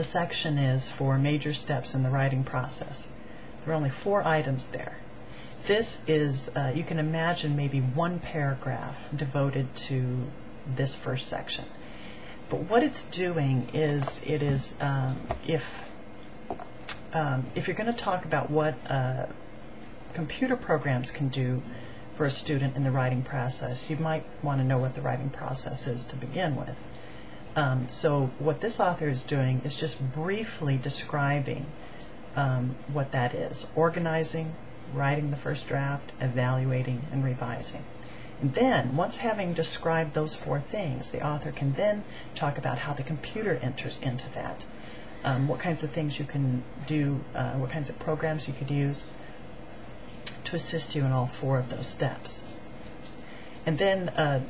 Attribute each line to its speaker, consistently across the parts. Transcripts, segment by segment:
Speaker 1: The section is for major steps in the writing process. There are only 4 items there. This is, you can imagine maybe 1 paragraph devoted to this first section. But what it's doing is, it is, if you're going to talk about what computer programs can do for a student in the writing process, you might want to know what the writing process is to begin with. So what this author is doing is just briefly describing what that is: organizing, writing the first draft, evaluating, and revising. And then, once having described those 4 things, the author can then talk about how the computer enters into that. What kinds of things you can do, what kinds of programs you could use to assist you in all 4 of those steps. And then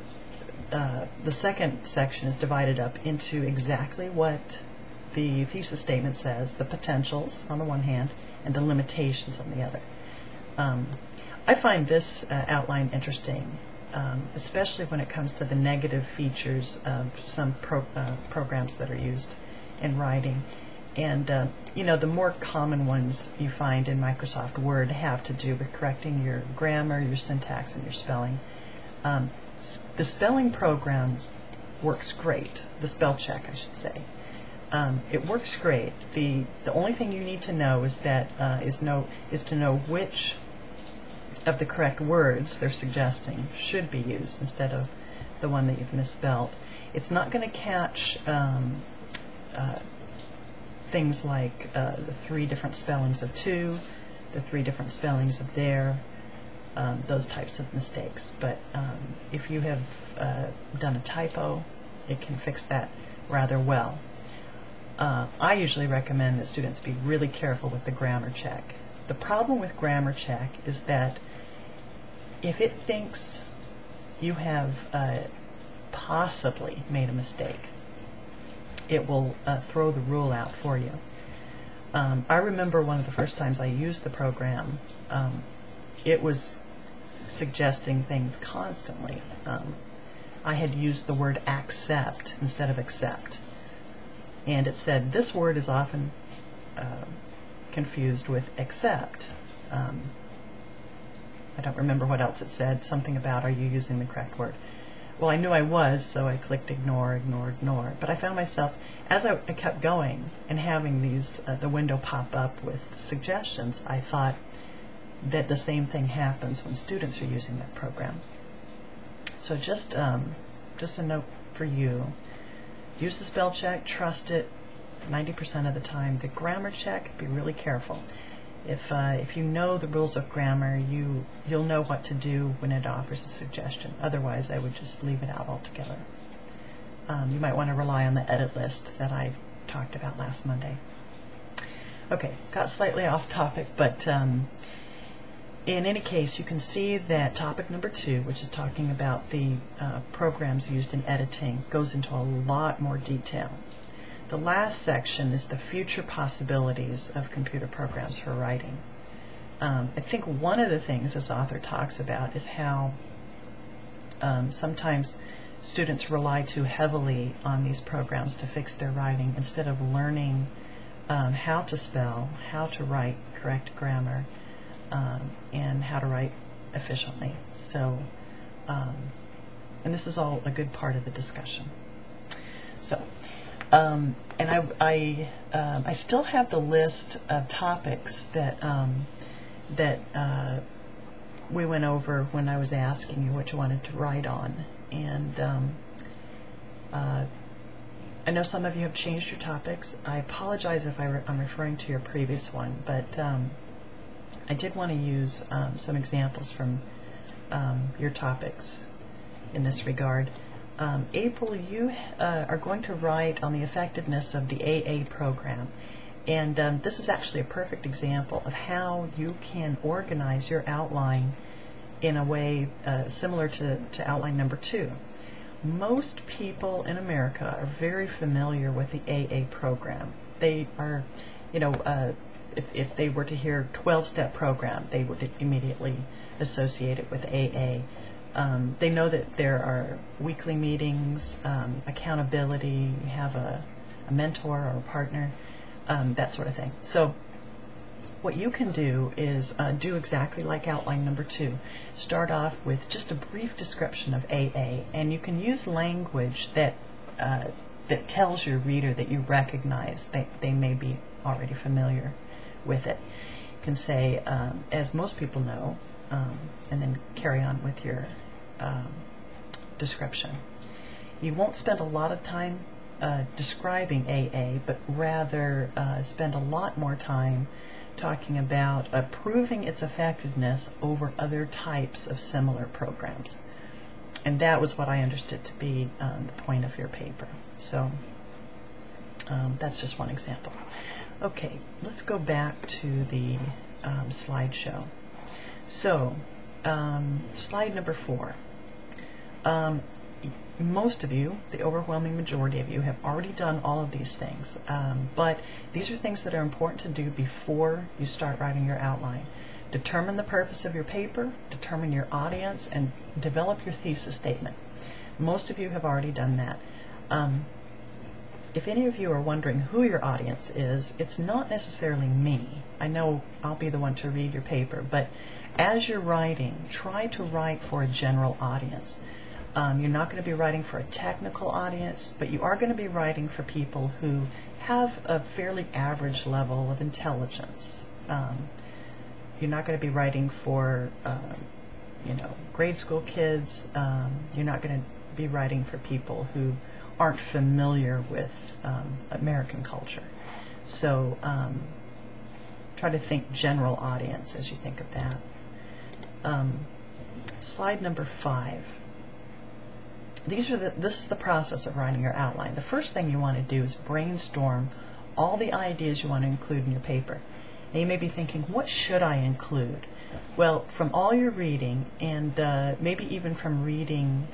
Speaker 1: the second section is divided up into exactly what the thesis statement says, the potentials on the one hand, and the limitations on the other. I find this outline interesting, especially when it comes to the negative features of some programs that are used in writing. And you know, the more common ones you find in Microsoft Word have to do with correcting your grammar, your syntax, and your spelling. The spelling program works great. The spell check, I should say. It works great. The only thing you need to know is that is to know which of the correct words they're suggesting should be used instead of the one that you've misspelled. It's not going to catch things like the 3 different spellings of to, the 3 different spellings of there, those types of mistakes. But if you have done a typo, it can fix that rather well. I usually recommend that students be really careful with the grammar check. The problem with grammar check is that if it thinks you have possibly made a mistake, it will throw the rule out for you. I remember one of the first times I used the program, it was suggesting things constantly. I had used the word accept instead of accept, and it said this word is often confused with accept. I don't remember what else it said, something about, are you using the correct word? Well, I knew I was, so I clicked ignore, ignore, ignore. But I found myself, as I kept going and having these, the window pop up with suggestions, I thought that the same thing happens when students are using that program. So just a note for you: use the spell check, trust it 90% of the time. The grammar check, be really careful. If you know the rules of grammar, you'll know what to do when it offers a suggestion. Otherwise, I would just leave it out altogether. You might want to rely on the edit list that I talked about last Monday. Okay, got slightly off topic, but in any case, you can see that topic number 2, which is talking about the programs used in editing, goes into a lot more detail. The last section is the future possibilities of computer programs for writing. I think one of the things this author talks about is how sometimes students rely too heavily on these programs to fix their writing instead of learning how to spell, how to write correct grammar, and how to write efficiently. So, and this is all a good part of the discussion. So, and I still have the list of topics that we went over when I was asking you what you wanted to write on, and I know some of you have changed your topics. I apologize if I'm referring to your previous one, but I did want to use some examples from your topics in this regard. April, you are going to write on the effectiveness of the AA program, and this is actually a perfect example of how you can organize your outline in a way similar to outline number 2. Most people in America are very familiar with the AA program. They are, you know, if they were to hear 12-step program, they would immediately associate it with AA. They know that there are weekly meetings, accountability, you have a a mentor or a partner, that sort of thing. So what you can do is do exactly like outline number 2. Start off with just a brief description of AA, and you can use language that that tells your reader that you recognize they may be already familiar with it. You can say, as most people know, and then carry on with your description. You won't spend a lot of time describing AA, but rather spend a lot more time talking about proving its effectiveness over other types of similar programs. And that was what I understood to be the point of your paper. So that's just one example. Okay, let's go back to the slideshow. So slide number 4. Most of you, the overwhelming majority of you, have already done all of these things, but these are things that are important to do before you start writing your outline. Determine the purpose of your paper, determine your audience, and develop your thesis statement. Most of you have already done that. If any of you are wondering who your audience is, it's not necessarily me. I know I'll be the one to read your paper, but as you're writing, try to write for a general audience. You're not going to be writing for a technical audience, but you are going to be writing for people who have a fairly average level of intelligence. You're not going to be writing for, grade school kids. You're not going to be writing for people who aren't familiar with American culture. So try to think general audience as you think of that. Slide number 5. This is the process of writing your outline. The first thing you want to do is brainstorm all the ideas you want to include in your paper. Now you may be thinking, what should I include? Well, from all your reading, and maybe even from reading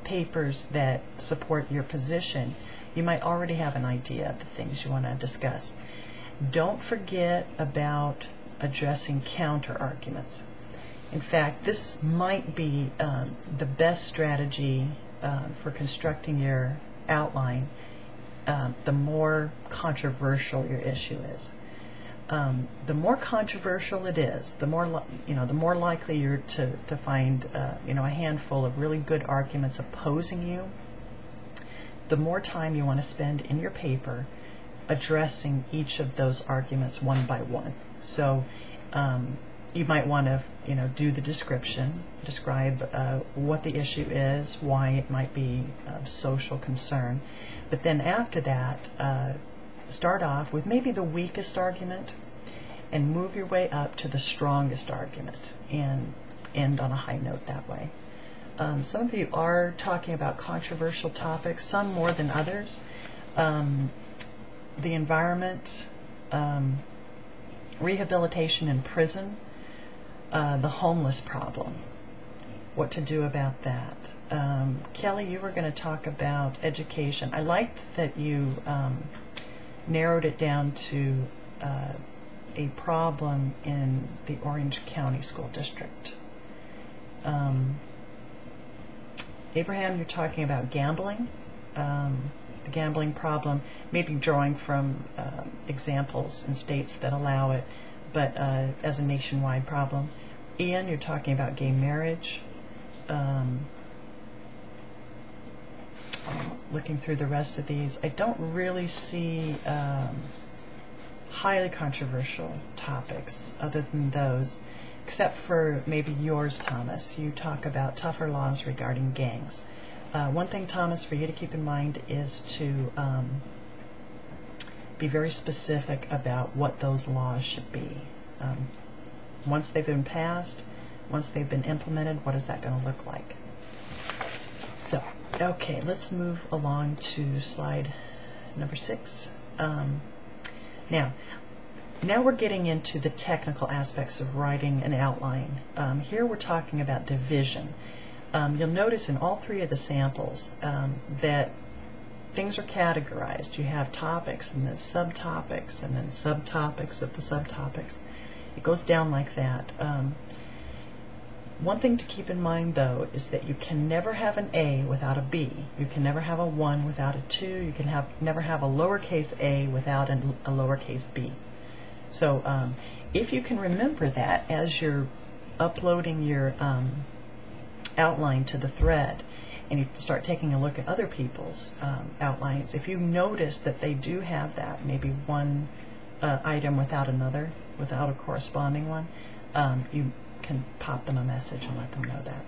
Speaker 1: papers that support your position, you might already have an idea of the things you want to discuss. Don't forget about addressing counter arguments. In fact, this might be the best strategy for constructing your outline, the more controversial your issue is. The more controversial it is, the more likely you're to find a handful of really good arguments opposing you. The more time you want to spend in your paper addressing each of those arguments one by one. So you might want to do the description, describe what the issue is, why it might be of social concern, but then after that start off with maybe the weakest argument and move your way up to the strongest argument and end on a high note that way. Some of you are talking about controversial topics, some more than others. The environment, rehabilitation in prison, the homeless problem, what to do about that. Kelly, you were going to talk about education. I liked that you narrowed it down to a problem in the Orange County School District. Abraham, you're talking about gambling, the gambling problem, maybe drawing from examples in states that allow it, but as a nationwide problem. Ian, you're talking about gay marriage. Looking through the rest of these, I don't really see highly controversial topics other than those, except for maybe yours, Thomas. You talk about tougher laws regarding gangs. One thing, Thomas, for you to keep in mind is to be very specific about what those laws should be. Once they've been passed, once they've been implemented, what is that going to look like? So, okay, let's move along to slide number 6. Now we're getting into the technical aspects of writing an outline. Here we're talking about division. You'll notice in all 3 of the samples that things are categorized. You have topics and then subtopics and then subtopics of the subtopics. It goes down like that. One thing to keep in mind, though, is that you can never have an A without a B. You can never have a 1 without a 2. You can never have a lowercase a without a lowercase b. So if you can remember that as you're uploading your outline to the thread, and you start taking a look at other people's outlines, if you notice that they do have that, maybe one item without another, without a corresponding one, you can pop them a message and let them know that.